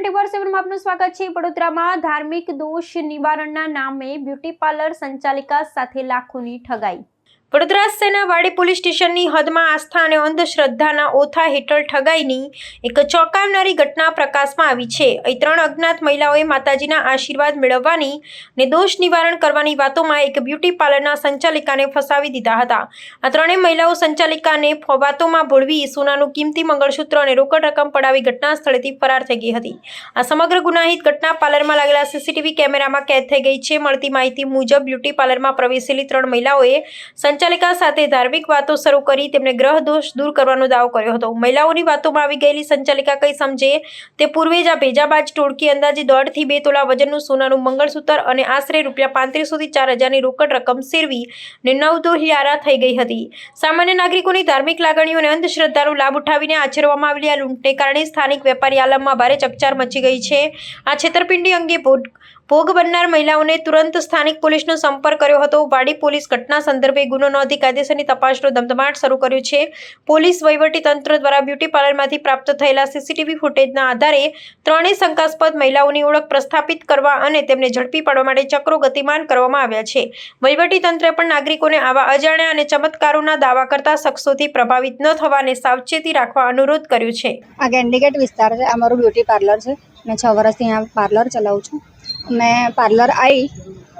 24/7 માં આપનું સ્વાગત છે। વડોદરામાં ધાર્મિક દોષ નિવારણના નામે બ્યુટી પાર્લર સંચાલિકા સાથે લાખોની ઠગાઈ। વડોદરા શહેરના વાડી પોલીસ સ્ટેશનની હદમાં આસ્થા અને અંધશ્રદ્ધાના ઓથા હેઠળ ઠગાઈની એક ચોંકાવનારી ઘટના પ્રકાશમાં આવી છે। અહીં 3 અજ્ઞાત મહિલાઓએ માતાજીના આશીર્વાદ મેળવવાની અને દોષ નિવારણ કરવાની વાતોમાં એક બ્યુટી પાર્લરના સંચાલિકાને ફસાવી દીધા હતા। આ ત્રણેય મહિલાઓ સંચાલિકાને વાતોમાં ભોળવી સોનાનું કિંમતી મંગળસૂત્ર અને રોકડ રકમ પડાવી ઘટના સ્થળેથી ફરાર થઈ ગઈ હતી। આ સમગ્ર ગુનાહિત ઘટના પાર્લરમાં લાગેલા સીસીટીવી કેમેરામાં કેદ થઈ ગઈ છે। મળતી માહિતી મુજબ બ્યુટી પાર્લરમાં પ્રવેશેલી 3 મહિલાઓએ સંચાલિકા સાથે ધાર્મિક વાતો શરૂ કરી તેમને ગ્રહ દોષ દૂર કરવાનો દાવો કર્યો હતો। મહિલાઓની વાતોમાં આવી ગયેલી સંચાલિકા કંઈ સમજે તે પૂર્વે જ આ ભેજાબાજ ટોળકી અંદાજે 1.5 થી 2 તોલા વજનનું સોનાનું મંગળસૂત્ર અને આશરે ₹3500 થી 4000ની રોકડ રકમ સેરવી ને નવદોહિયારા થઈ ગઈ હતી। સામાન્ય નાગરિકોની ધાર્મિક લાગણીઓ અને અંધશ્રદ્ધાનો લાભ ઉઠાવીને આચરવામાં આવેલી આ લૂંટને કારણે સ્થાનિક વેપારી આલમમાં ભારે ચકચાર મચી ગઈ છે। આ છેતરપિંડી અંગે ભોગ બનનાર મહિલાઓને તુરંત સ્થાનિક પોલીસનો સંપર્ક કર્યો હતો। વાડી પોલીસ ઘટના સંદર્ભે ગુનો નોંધી કાયદેસરની તપાસનો ધમધમાટ શરૂ કર્યો છે। પોલીસ વહીવટી તંત્ર દ્વારા બ્યુટી પાર્લરમાંથી પ્રાપ્ત થયેલા સીસીટીવી ફૂટેજના આધારે ત્રણેય શંકાસ્પદ મહિલાઓની ઓળખ પ્રસ્થાપિત કરવા અને તેમને ઝડપી પાડવા માટે ચક્રો ગતિમાન કરવામાં આવ્યા છે। વહીવટી તંત્રે પણ નાગરિકોને આવા અજાણ્યા અને ચમત્કારોના દાવા કરતા શખ્સોથી પ્રભાવિત ન થવા અને સાવચેતી રાખવા અનુરોધ કર્યો છે। આ ગેન્ડીગેટ વિસ્તાર છે, અમારું બ્યુટી પાર્લર છે। મેં 6 વર્ષથી અહીંયા પાર્લર ચલાવું છું। મેં પાર્લર આવી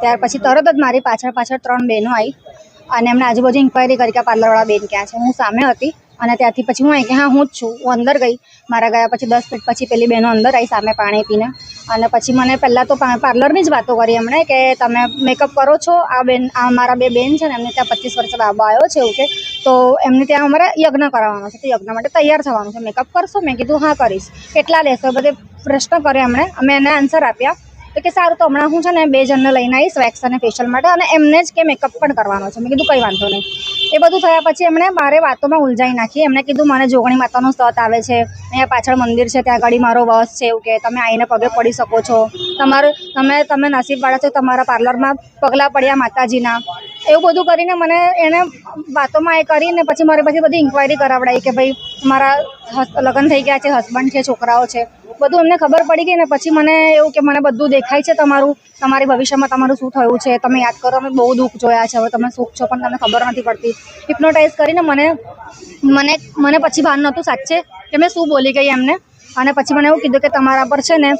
ત્યાર પછી તરત જ મારી પાછળ 3 બહેનો આવી અને એમણે આજુબાજુ ઇન્ક્વાયરી કરી કે પાર્લરવાળા બેન ક્યાં છે। હું સામે હતી અને ત્યાંથી પછી હું આવી કે હા હું જ છું। હું અંદર ગઈ, મારા ગયા પછી 10 મિનિટ પછી પેલી બહેનો અંદર આવી સામે પાણી પીને અને પછી મને પહેલાં તો પાર્લરની જ વાતો કરી એમણે કે તમે મેકઅપ કરો છો। આ મારા 2 બેન છે ને એમને ત્યાં 25 વર્ષે બાબો આવ્યો છે એવું કે તો એમને ત્યાં અમારે યજ્ઞ કરાવવાનો છે, તો યજ્ઞ માટે તૈયાર થવાનું છે, મેકઅપ કરશો? મેં કીધું હા કરીશ। કેટલા લેશો? બધે પ્રશ્ન કર્યો એમણે, અમે એને આન્સર આપ્યા તો કે સારું, તો હમણાં હું છે ને 2 જણને લઈને આવીશ વેક્સ અને ફેશિયલ માટે અને એમને જ કે મેકઅપ પણ કરવાનો છે। મેં કીધું કંઈ વાંધો નહીં। એ બધું થયા પછી એમણે મારે વાતોમાં ઉલઝાઈ નાખી। એમણે કીધું મને જોગણી માતાનો સત આવે છે, અહીંયા પાછળ મંદિર છે, ત્યાં આગળ મારો વસ છે એવું કે તમે આવીને પગે પડી શકો છો, તમે નસીબવાળા છો, તમારા પાર્લરમાં પગલાં પડ્યા માતાજીના, એવું બધું કરીને મને એને વાતોમાં એ કરીને પછી મારી પછી બધી ઇન્ક્વાયરી કરાવડાવી કે ભાઈ મારા લગ્ન થઈ ગયા છે, હસબન્ડ છે, છોકરાઓ છે, બધું એમને ખબર પડી ગઈ ને પછી મને એવું કે મને બધું દેખાય છે તમારી ભવિષ્યમાં તમારું શું થયું છે, તમે યાદ કરો, અમે બહુ દુઃખ જોયા છે, હવે તમે સુખ છો પણ તમને ખબર નથી પડતી। હિપ્નોટાઇઝ કરીને મને પછી ભાન નહોતું સાચે કે મેં શું બોલી ગઈ એમને। અને પછી મને એવું કીધું કે તમારા પર છે ને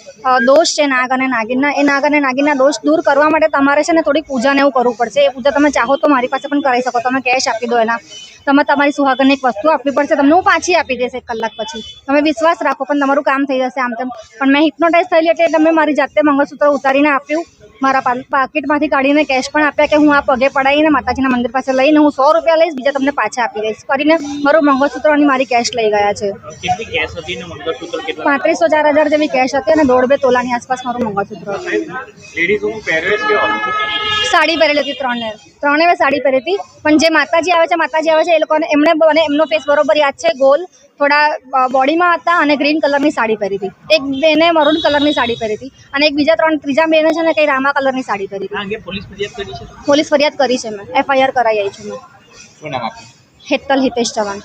દોષ છે નાગ અને નાગિનના, એ નાગ અને નાગિનના દોષ દૂર કરવા માટે તમારે છે ને થોડી પૂજાને એવું કરવું પડશે। એ પૂજા તમે ચાહો તો મારી પાસે પણ કરાવી શકો, તમે કેશ આપી દો એના, તમે તમારી સુહાગનની એક વસ્તુ આપવી પડશે, તમને હું પાછી આપી દઈશ 1 કલાક પછી, તમે વિશ્વાસ રાખો પણ તમારું કામ થઈ જશે આમ તેમ। પણ મેં હિપ્નોટાઇઝ થયેલી એટલે તમે મારી જાતે મંગળસૂત્ર ઉતારીને આપ્યું, મારા પાકીટમાંથી કાઢીને કેશ પણ આપ્યા કે હું આ પગે પડાવીને માતાજીના મંદિર પાસે લઈને હું 100 રૂપિયા લઈશ, બીજા તમને પાછા આપી દઈશ કરીને મારું મંગળસૂત્ર અને મારી કેશ લઈ ગયા છે। 3500-4000 જેવી કેશ હતી અને 1.5-2 તોલાની આસપાસ મારું મંગળસૂત્ર હતું। સાડી પહેરેલી હતી, ત્રણેય સાડી પહેરી હતી, પણ જે માતાજી આવે છે એ લોકોને એમનો ફેસ બરોબર યાદ છે, ગોલ થોડા બોડીમાં હતા અને ગ્રીન કલરની સાડી પહેરી હતી। એક બેને મરૂન કલરની સાડી પહેરી હતી અને એક ત્રીજા બેને છે ને કંઈ રામા કલરની સાડી પહેરી હતી। પોલીસ ફરિયાદ કરી છે, મેં FIR કરાવી આવી છું। મેં હેતલ હિતેશ ચવાણ।